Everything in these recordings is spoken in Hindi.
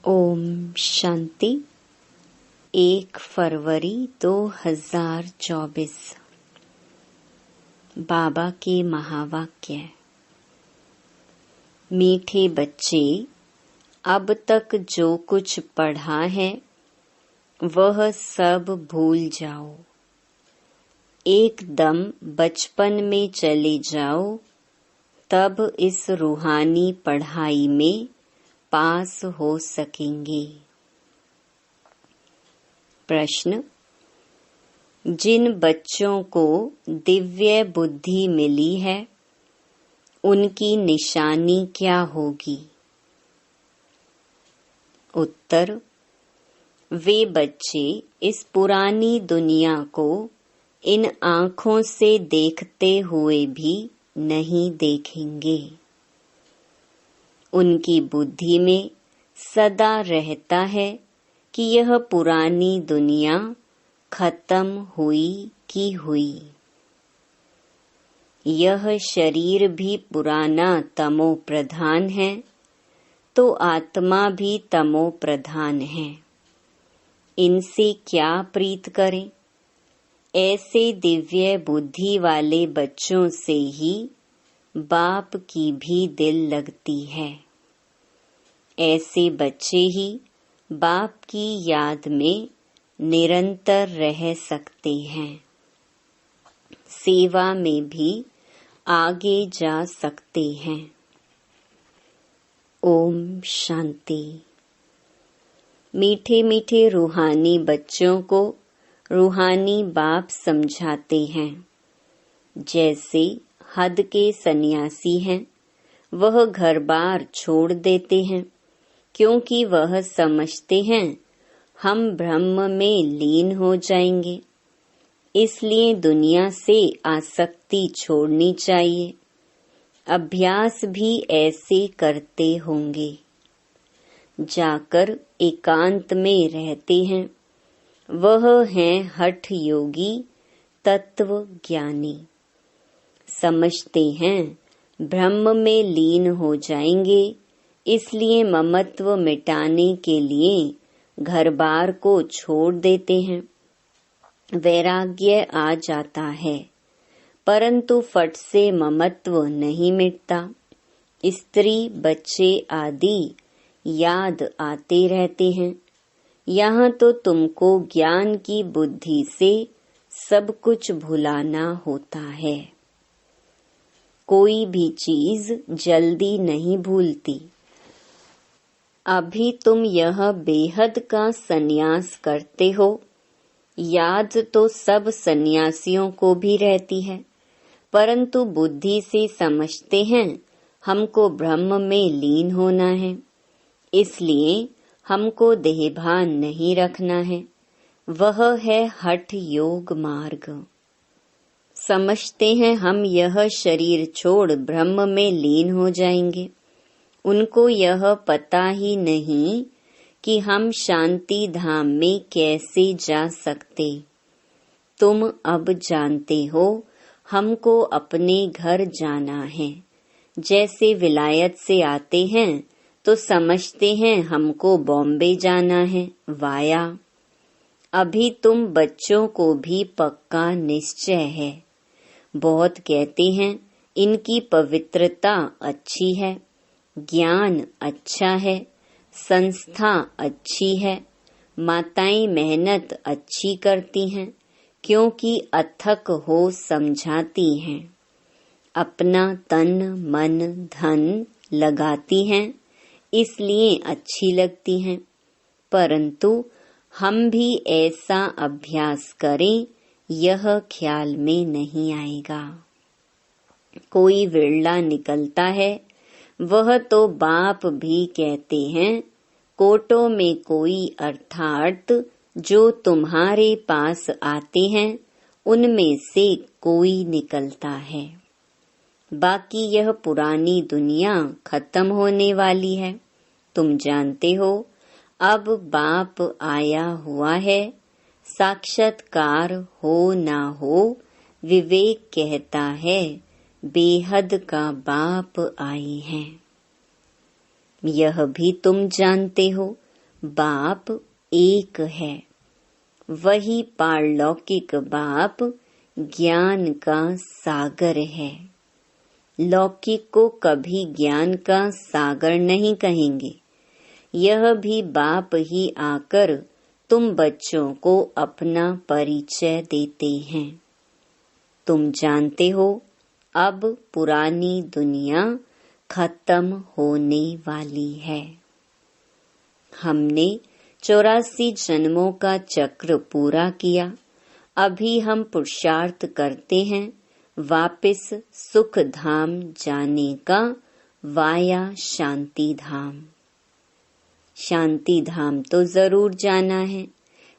ओम शांति। 1 फरवरी 2024। बाबा के महावाक्य। मीठे बच्चे, अब तक जो कुछ पढ़ा है वह सब भूल जाओ। एकदम बचपन में चले जाओ, तब इस रूहानी पढ़ाई में पास हो सकेंगे। प्रश्न: जिन बच्चों को दिव्य बुद्धि मिली है उनकी निशानी क्या होगी? उत्तर: वे बच्चे इस पुरानी दुनिया को इन आँखों से देखते हुए भी नहीं देखेंगे। उनकी बुद्धि में सदा रहता है कि यह पुरानी दुनिया खत्म हुई की हुई। यह शरीर भी पुराना तमो प्रधान है, तो आत्मा भी तमो प्रधान है। इनसे क्या प्रीत करें? ऐसे दिव्य बुद्धि वाले बच्चों से ही बाप की भी दिल लगती है। ऐसे बच्चे ही बाप की याद में निरंतर रह सकते हैं, सेवा में भी आगे जा सकते हैं। ओम शांति। मीठे मीठे रूहानी बच्चों को रूहानी बाप समझाते हैं। जैसे हद के सन्यासी हैं, वह घर बार छोड़ देते हैं, क्योंकि वह समझते हैं हम ब्रह्म में लीन हो जाएंगे। इसलिए दुनिया से आसक्ति छोड़नी चाहिए। अभ्यास भी ऐसे करते होंगे। जाकर एकांत में रहते हैं, वह हैं हठ योगी तत्व ज्ञानी। समझते हैं ब्रह्म में लीन हो जाएंगे, इसलिए ममत्व मिटाने के लिए घर बार को छोड़ देते हैं। वैराग्य आ जाता है, परंतु फट से ममत्व नहीं मिटता। स्त्री बच्चे आदि याद आते रहते हैं। यहाँ तो तुमको ज्ञान की बुद्धि से सब कुछ भुलाना होता है। कोई भी चीज जल्दी नहीं भूलती। अभी तुम यह बेहद का सन्यास करते हो। याद तो सब सन्यासियों को भी रहती है, परंतु बुद्धि से समझते हैं हमको ब्रह्म में लीन होना है, इसलिए हमको देहभान नहीं रखना है। वह है हठ योग मार्ग। समझते हैं हम यह शरीर छोड़ ब्रह्म में लीन हो जाएंगे। उनको यह पता ही नहीं कि हम शांति धाम में कैसे जा सकते। तुम अब जानते हो हमको अपने घर जाना है। जैसे विलायत से आते हैं तो समझते हैं हमको बॉम्बे जाना है वाया। अभी तुम बच्चों को भी पक्का निश्चय है। बहुत कहते हैं इनकी पवित्रता अच्छी है, ज्ञान अच्छा है, संस्था अच्छी है, माताएं मेहनत अच्छी करती हैं, क्योंकि अथक हो समझाती हैं, अपना तन मन धन लगाती हैं, इसलिए अच्छी लगती हैं। परंतु हम भी ऐसा अभ्यास करें, यह ख्याल में नहीं आएगा। कोई विरला निकलता है, वह तो बाप भी कहते हैं कोटों में कोई, अर्थात जो तुम्हारे पास आते हैं उनमें से कोई निकलता है। बाकी यह पुरानी दुनिया खत्म होने वाली है। तुम जानते हो अब बाप आया हुआ है। साक्षात्कार हो ना हो, विवेक कहता है बेहद का बाप आए हैं। यह भी तुम जानते हो बाप एक है। वही पारलौकिक बाप ज्ञान का सागर है। लौकिक को कभी ज्ञान का सागर नहीं कहेंगे। यह भी बाप ही आकर तुम बच्चों को अपना परिचय देते हैं। तुम जानते हो अब पुरानी दुनिया खत्म होने वाली है। हमने 84 जन्मों का चक्र पूरा किया। अभी हम पुरुषार्थ करते हैं वापस सुख धाम जाने का, वाया शांति धाम। शांति धाम तो जरूर जाना है,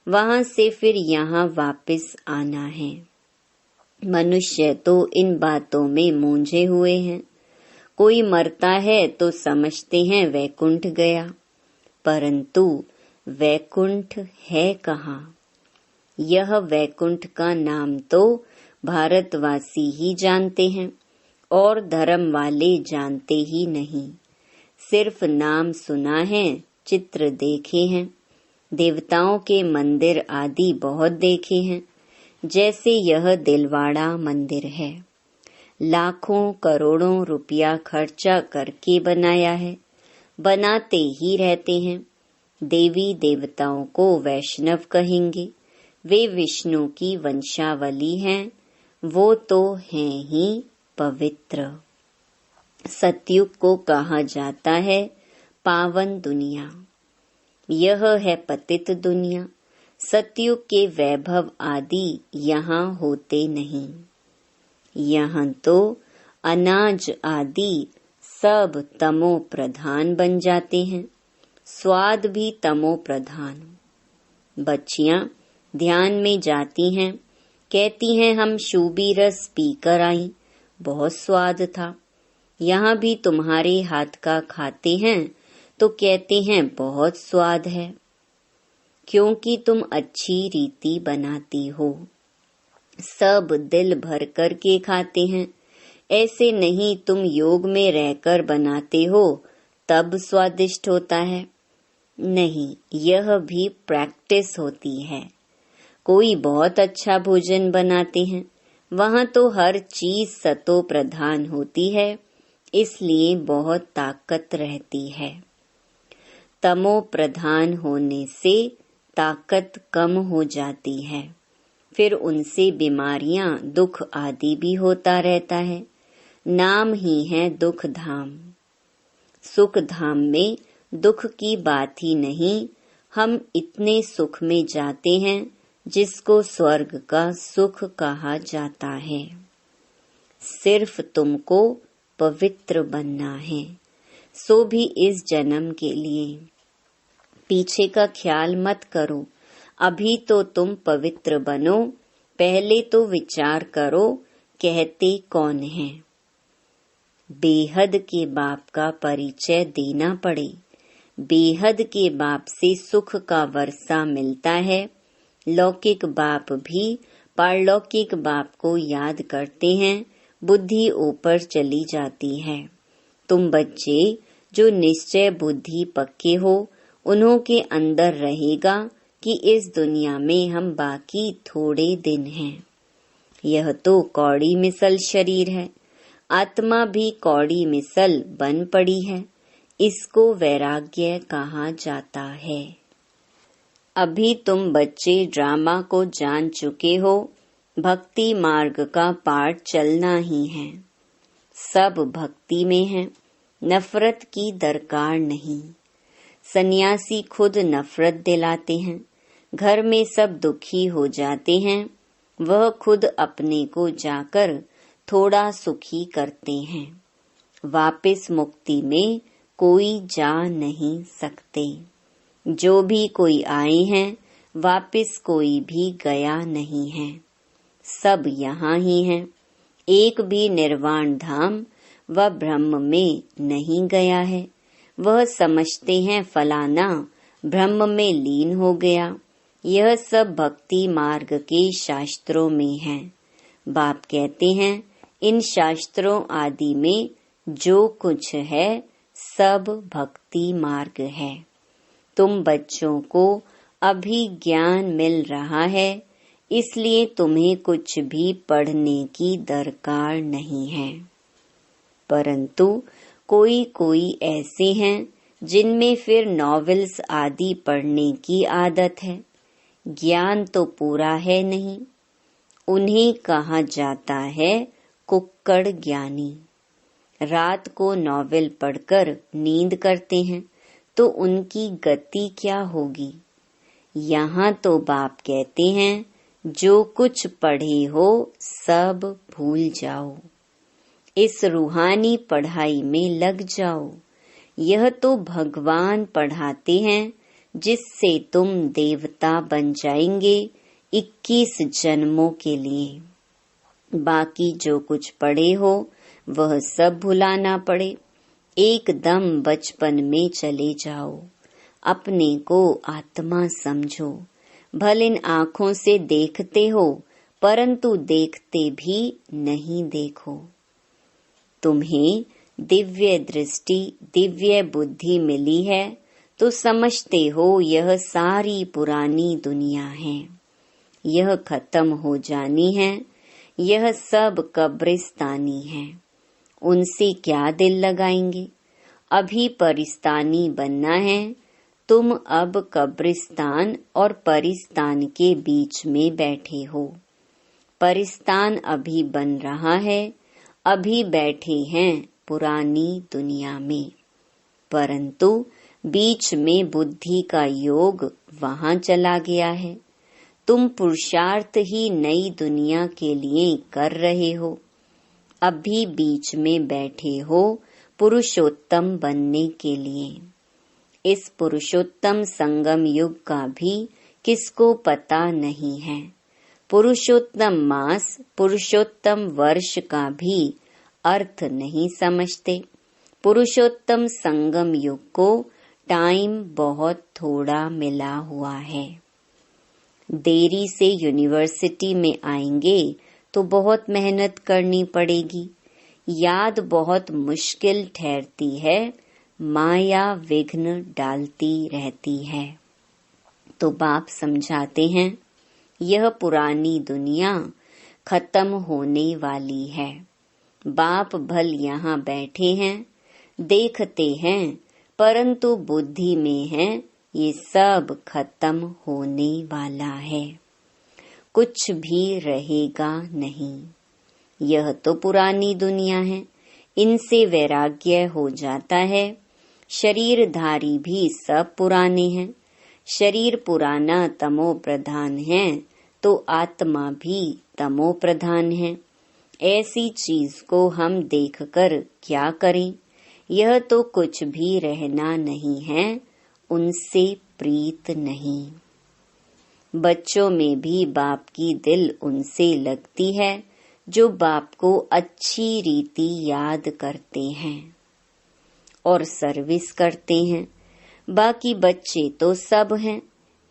वहां से फिर यहाँ वापस आना है। मनुष्य तो इन बातों में मूंझे हुए हैं। कोई मरता है तो समझते हैं वैकुंठ गया, परंतु वैकुंठ है कहाँ? यह वैकुंठ का नाम तो भारतवासी ही जानते हैं और धर्म वाले जानते ही नहीं। सिर्फ नाम सुना है, चित्र देखे हैं, देवताओं के मंदिर आदि बहुत देखे हैं। जैसे यह दिलवाड़ा मंदिर है, लाखों करोड़ों रुपया खर्चा करके बनाया है, बनाते ही रहते हैं। देवी देवताओं को वैष्णव कहेंगे, वे विष्णु की वंशावली हैं, वो तो हैं ही पवित्र। सतयुग को कहा जाता है पावन दुनिया, यह है पतित दुनिया। सतयुग के वैभव आदि यहाँ होते नहीं। यहाँ तो अनाज आदि सब तमो प्रधान बन जाते हैं, स्वाद भी तमो प्रधान। बच्चियां ध्यान में जाती हैं, कहती हैं हम शूबी रस पीकर आई, बहुत स्वाद था। यहाँ भी तुम्हारे हाथ का खाते हैं तो कहते हैं बहुत स्वाद है, क्योंकि तुम अच्छी रीति बनाती हो। सब दिल भर कर के खाते हैं, ऐसे नहीं तुम योग में रहकर बनाते हो तब स्वादिष्ट होता है। नहीं, यह भी प्रैक्टिस होती है। कोई बहुत अच्छा भोजन बनाते हैं, वहाँ तो हर चीज सतो प्रधान होती है, इसलिए बहुत ताकत रहती है। तमो प्रधान होने से ताकत कम हो जाती है, फिर उनसे बीमारियां, दुख आदि भी होता रहता है। नाम ही है दुख धाम। सुख धाम में दुख की बात ही नहीं। हम इतने सुख में जाते हैं जिसको स्वर्ग का सुख कहा जाता है। सिर्फ तुमको पवित्र बनना है, सो भी इस जन्म के लिए। पीछे का ख्याल मत करो, अभी तो तुम पवित्र बनो। पहले तो विचार करो कहते कौन है। बेहद के बाप का परिचय देना पड़े। बेहद के बाप से सुख का वर्षा मिलता है। लौकिक बाप भी पारलौकिक बाप को याद करते हैं, बुद्धि ऊपर चली जाती है। तुम बच्चे जो निश्चय बुद्धि पक्के हो, उन्हों के अंदर रहेगा कि इस दुनिया में हम बाकी थोड़े दिन हैं। यह तो कौड़ी मिसल शरीर है, आत्मा भी कौड़ी मिसल बन पड़ी है। इसको वैराग्य कहा जाता है। अभी तुम बच्चे ड्रामा को जान चुके हो, भक्ति मार्ग का पाठ चलना ही है। सब भक्ति में है, नफरत की दरकार नहीं। सन्यासी खुद नफरत दिलाते हैं, घर में सब दुखी हो जाते हैं, वह खुद अपने को जाकर थोड़ा सुखी करते हैं। वापस मुक्ति में कोई जा नहीं सकते। जो भी कोई आए हैं, वापस कोई भी गया नहीं है, सब यहाँ ही हैं। एक भी निर्वाण धाम व ब्रह्म में नहीं गया है। वह समझते हैं फलाना ब्रह्म में लीन हो गया। यह सब भक्ति मार्ग के शास्त्रों में है। बाप कहते हैं इन शास्त्रों आदि में जो कुछ है सब भक्ति मार्ग है। तुम बच्चों को अभी ज्ञान मिल रहा है, इसलिए तुम्हें कुछ भी पढ़ने की दरकार नहीं है। परंतु कोई कोई ऐसे हैं जिनमें फिर नॉवेल्स आदि पढ़ने की आदत है। ज्ञान तो पूरा है नहीं। उन्हें कहा जाता है कुक्कड़ ज्ञानी। रात को नॉवेल पढ़कर नींद करते हैं तो उनकी गति क्या होगी। यहाँ तो बाप कहते हैं जो कुछ पढ़े हो सब भूल जाओ, इस रूहानी पढ़ाई में लग जाओ। यह तो भगवान पढ़ाते हैं जिससे तुम देवता बन जाएंगे 21 जन्मों के लिए। बाकी जो कुछ पढ़े हो वह सब भुलाना पड़े। एकदम बचपन में चले जाओ, अपने को आत्मा समझो। भले इन आँखों से देखते हो परंतु देखते भी नहीं देखो। तुम्हें दिव्य दृष्टि दिव्य बुद्धि मिली है तो समझते हो यह सारी पुरानी दुनिया है, यह खत्म हो जानी है, यह सब कब्रिस्तानी है। उनसे क्या दिल लगाएंगे। अभी परिस्तानी बनना है। तुम अब कब्रिस्तान और परिस्तान के बीच में बैठे हो। परिस्तान अभी बन रहा है, अभी बैठे हैं पुरानी दुनिया में, परंतु बीच में बुद्धि का योग वहाँ चला गया है। तुम पुरुषार्थ ही नई दुनिया के लिए कर रहे हो। अभी बीच में बैठे हो पुरुषोत्तम बनने के लिए। इस पुरुषोत्तम संगम युग का भी किसको पता नहीं है। पुरुषोत्तम मास पुरुषोत्तम वर्ष का भी अर्थ नहीं समझते। पुरुषोत्तम संगम युग को टाइम बहुत थोड़ा मिला हुआ है। देरी से यूनिवर्सिटी में आएंगे तो बहुत मेहनत करनी पड़ेगी। याद बहुत मुश्किल ठहरती है, माया विघ्न डालती रहती है। तो बाप समझाते हैं यह पुरानी दुनिया खत्म होने वाली है। बाप भल यहाँ बैठे हैं, देखते हैं, परंतु बुद्धि में है ये सब खत्म होने वाला है, कुछ भी रहेगा नहीं। यह तो पुरानी दुनिया है, इनसे वैराग्य हो जाता है। शरीरधारी भी सब पुराने हैं। शरीर पुराना तमो प्रधान है तो आत्मा भी तमो प्रधान है। ऐसी चीज को हम देखकर क्या करें। यह तो कुछ भी रहना नहीं है, उनसे प्रीत नहीं। बच्चों में भी बाप की दिल उनसे लगती है जो बाप को अच्छी रीति याद करते हैं और सर्विस करते हैं। बाकी बच्चे तो सब हैं,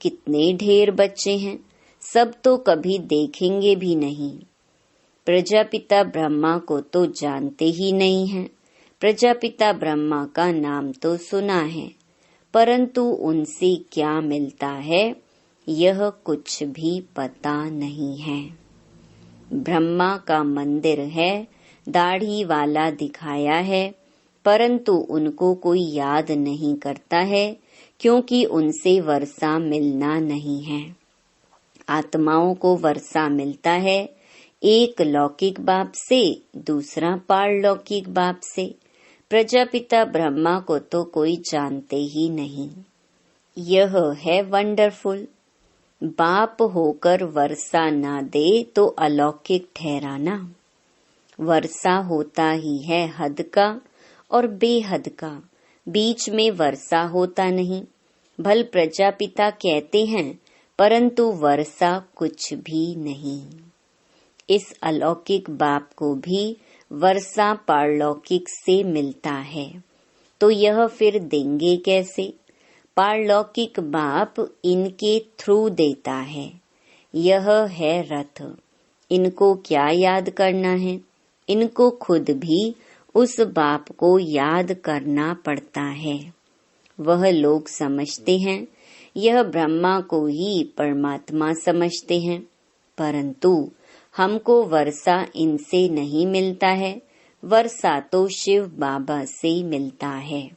कितने ढेर बच्चे हैं, सब तो कभी देखेंगे भी नहीं। प्रजापिता ब्रह्मा को तो जानते ही नहीं हैं। प्रजापिता ब्रह्मा का नाम तो सुना है, परंतु उनसे क्या मिलता है यह कुछ भी पता नहीं है। ब्रह्मा का मंदिर है, दाढ़ी वाला दिखाया है, परंतु उनको कोई याद नहीं करता है क्योंकि उनसे वर्षा मिलना नहीं है। आत्माओं को वर्षा मिलता है, एक लौकिक बाप से, दूसरा पारलौकिक बाप से। प्रजापिता ब्रह्मा को तो कोई जानते ही नहीं। यह है वंडरफुल। बाप होकर वर्षा ना दे तो अलौकिक ठहराना। वर्षा होता ही है हद का और बेहद का, बीच में वर्षा होता नहीं। भल प्रजापिता कहते हैं परंतु वर्षा कुछ भी नहीं। इस अलौकिक बाप को भी वर्षा पारलौकिक से मिलता है, तो यह फिर देंगे कैसे। पारलौकिक बाप इनके थ्रू देता है। यह है रथ। इनको क्या याद करना है, इनको खुद भी उस बाप को याद करना पड़ता है। वह लोग समझते हैं, यह ब्रह्मा को ही परमात्मा समझते हैं, परंतु हमको वर्षा इनसे नहीं मिलता है, वर्षा तो शिव बाबा से मिलता है।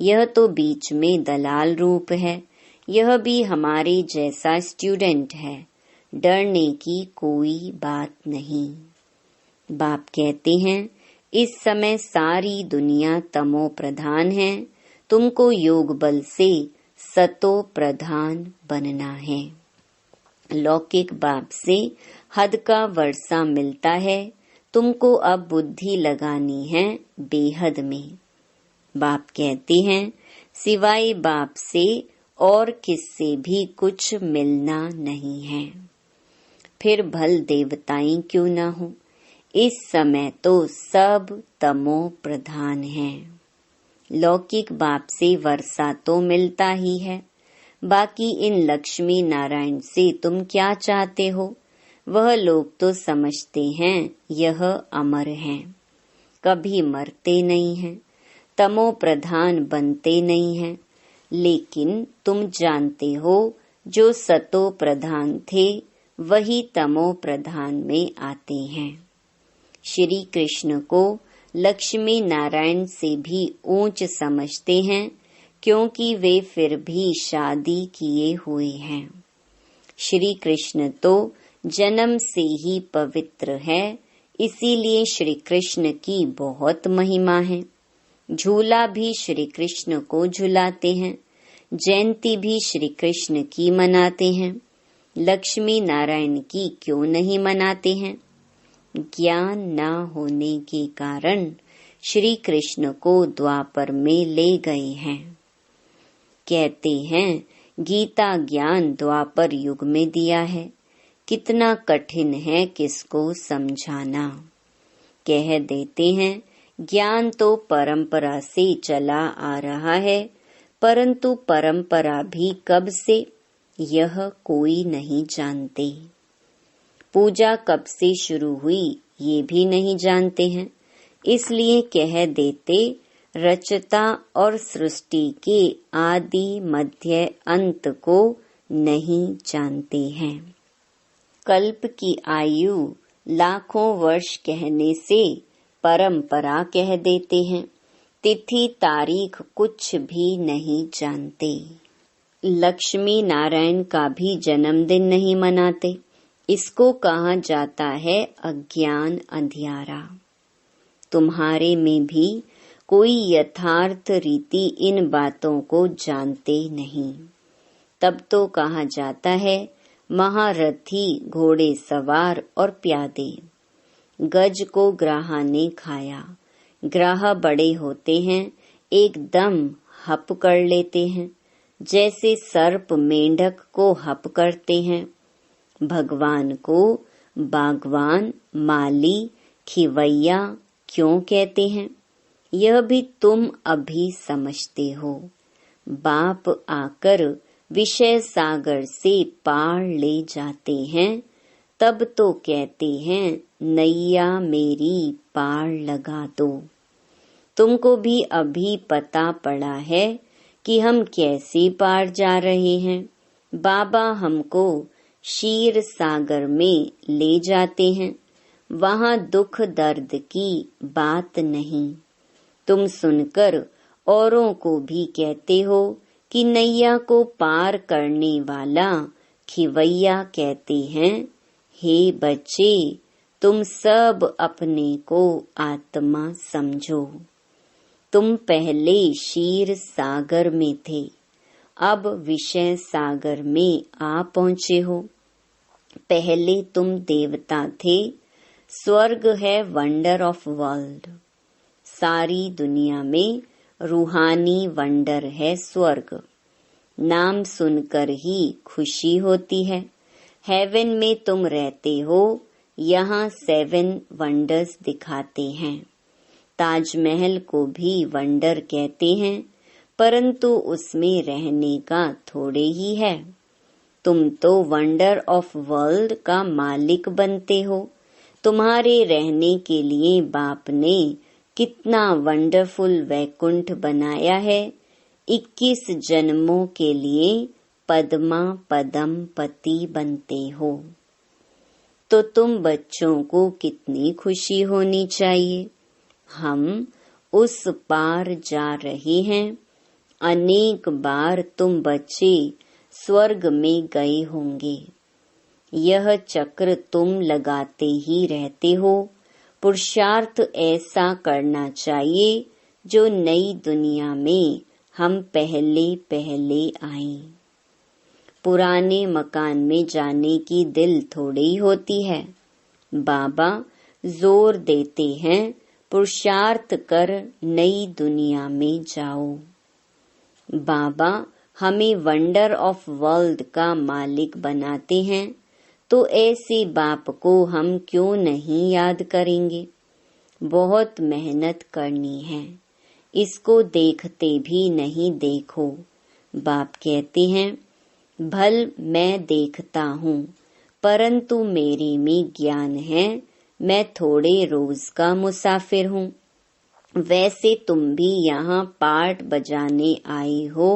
यह तो बीच में दलाल रूप है, यह भी हमारे जैसा स्टूडेंट है, डरने की कोई बात नहीं। बाप कहते हैं, इस समय सारी दुनिया तमो प्रधान है, तुमको योग बल से सतो प्रधान बनना है। लौकिक बाप से हद का वर्षा मिलता है, तुमको अब बुद्धि लगानी है बेहद में। बाप कहते हैं, सिवाय बाप से और किससे भी कुछ मिलना नहीं है। फिर भल देवताएं क्यों न हो, इस समय तो सब तमो प्रधान है। लौकिक बाप से वर्षा तो मिलता ही है, बाकी इन लक्ष्मी नारायण से तुम क्या चाहते हो? वह लोग तो समझते हैं यह अमर हैं, कभी मरते नहीं हैं, तमो प्रधान बनते नहीं हैं। लेकिन तुम जानते हो, जो सतो प्रधान थे वही तमो प्रधान में आते हैं। श्री कृष्ण को लक्ष्मी नारायण से भी ऊंच समझते हैं, क्योंकि वे फिर भी शादी किए हुए हैं। श्री कृष्ण तो जन्म से ही पवित्र है, इसीलिए श्री कृष्ण की बहुत महिमा है। झूला भी श्री कृष्ण को झुलाते हैं, जयंती भी श्री कृष्ण की मनाते हैं, लक्ष्मी नारायण की क्यों नहीं मनाते हैं? ज्ञान न होने के कारण श्री कृष्ण को द्वापर में ले गए हैं। कहते हैं, गीता ज्ञान द्वापर युग में दिया है, कितना कठिन है किसको समझाना। कह देते हैं, ज्ञान तो परंपरा से चला आ रहा है, परंतु परंपरा भी कब से, यह कोई नहीं जानते। पूजा कब से शुरू हुई ये भी नहीं जानते हैं, इसलिए कह देते, रचता और सृष्टि के आदि मध्य अंत को नहीं जानते हैं। कल्प की आयु लाखों वर्ष कहने से परंपरा कह देते हैं, तिथि तारीख कुछ भी नहीं जानते। लक्ष्मी नारायण का भी जन्मदिन नहीं मनाते, इसको कहा जाता है अज्ञान अंधियारा। तुम्हारे में भी कोई यथार्थ रीति इन बातों को जानते नहीं, तब तो कहा जाता है महारथी घोड़े सवार और प्यादे। गज को ग्राह ने खाया, ग्राह बड़े होते हैं, एकदम हप कर लेते हैं, जैसे सर्प मेंढक को हप करते हैं। भगवान को बागवान, माली, खिवैया क्यों कहते हैं, यह भी तुम अभी समझते हो। बाप आकर विषय सागर से पार ले जाते हैं, तब तो कहते हैं नैया मेरी पार लगा दो। तुमको भी अभी पता पड़ा है कि हम कैसे पार जा रहे हैं। बाबा हमको क्षीर सागर में ले जाते हैं, वहाँ दुख दर्द की बात नहीं। तुम सुनकर औरों को भी कहते हो कि नैया को पार करने वाला खिवैया कहते हैं। हे बच्चे, तुम सब अपने को आत्मा समझो। तुम पहले क्षीर सागर में थे, अब विषय सागर में आ पहुँचे हो। पहले तुम देवता थे, स्वर्ग है वंडर ऑफ वर्ल्ड। सारी दुनिया में रूहानी वंडर है स्वर्ग। नाम सुनकर ही खुशी होती है। हेवन में तुम रहते हो, यहाँ 7 वंडर्स दिखाते हैं। ताजमहल को भी वंडर कहते हैं, परंतु उसमें रहने का थोड़े ही है। तुम तो वंडर ऑफ वर्ल्ड का मालिक बनते हो। तुम्हारे रहने के लिए बाप ने कितना वंडरफुल वैकुंठ बनाया है, 21 जन्मों के लिए पद्मा पदम पति बनते हो, तो तुम बच्चों को कितनी खुशी होनी चाहिए। हम उस पार जा रहे हैं। अनेक बार तुम बच्चे स्वर्ग में गए होंगे। यह चक्र तुम लगाते ही रहते हो। पुरुषार्थ ऐसा करना चाहिए जो नई दुनिया में हम पहले पहले आए। पुराने मकान में जाने की दिल थोड़ी होती है। बाबा जोर देते हैं, पुरुषार्थ कर नई दुनिया में जाओ। बाबा हमें वंडर ऑफ वर्ल्ड का मालिक बनाते हैं, तो ऐसे बाप को हम क्यों नहीं याद करेंगे। बहुत मेहनत करनी है, इसको देखते भी नहीं देखो। बाप कहते हैं, भल मैं देखता हूँ, परंतु मेरे में ज्ञान है, मैं थोड़े रोज का मुसाफिर हूँ। वैसे तुम भी यहाँ पार्ट बजाने आए हो,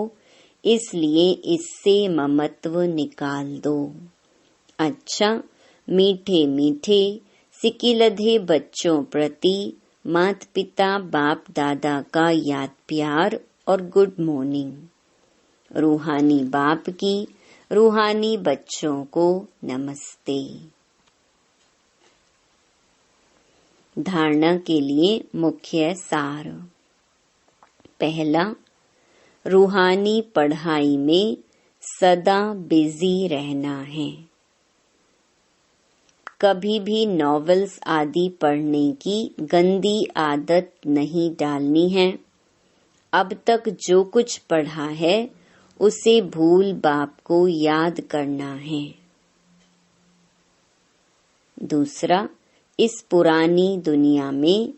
इसलिए इससे ममत्व निकाल दो। अच्छा, मीठे मीठे सिकिलधे बच्चों प्रति माता पिता बाप दादा का याद प्यार और गुड मॉर्निंग। रूहानी बाप की रूहानी बच्चों को नमस्ते। धारणा के लिए मुख्य सार। पहला, रूहानी पढ़ाई में सदा बिजी रहना है। कभी भी नॉवेल्स आदि पढ़ने की गंदी आदत नहीं डालनी है। अब तक जो कुछ पढ़ा है उसे भूल बाप को याद करना है। दूसरा, इस पुरानी दुनिया में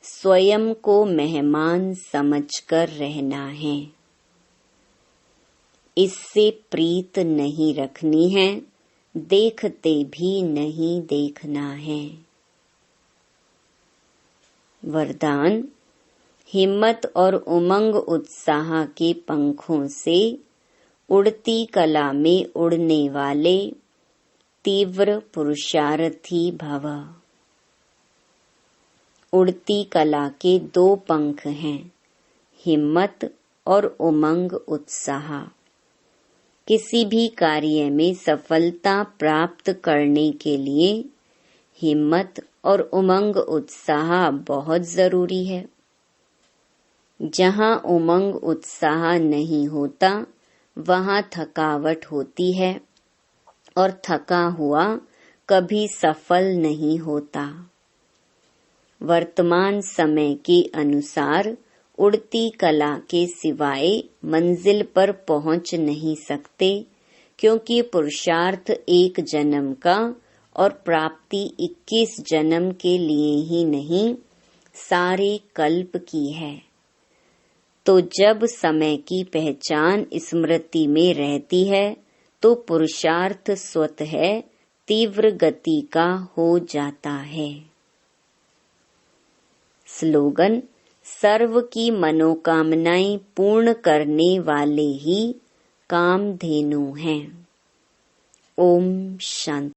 स्वयं को मेहमान समझकर रहना है। इससे प्रीत नहीं रखनी है, देखते भी नहीं देखना है। वरदान, हिम्मत और उमंग उत्साह के पंखों से उड़ती कला में उड़ने वाले तीव्र पुरुषार्थी भव। उड़ती कला के 2 पंख हैं, हिम्मत और उमंग उत्साह। किसी भी कार्य में सफलता प्राप्त करने के लिए हिम्मत और उमंग उत्साह बहुत जरूरी है। जहाँ उमंग उत्साह नहीं होता, वहाँ थकावट होती है, और थका हुआ कभी सफल नहीं होता। वर्तमान समय के अनुसार उड़ती कला के सिवाय मंजिल पर पहुंच नहीं सकते, क्योंकि पुरुषार्थ 1 जन्म का और प्राप्ति 21 जन्म के लिए ही नहीं, सारे कल्प की है। तो जब समय की पहचान स्मृति में रहती है, तो पुरुषार्थ स्वतः तीव्र गति का हो जाता है। स्लोगन, सर्व की मनोकामनाएं पूर्ण करने वाले ही कामधेनु हैं। ओम शांति।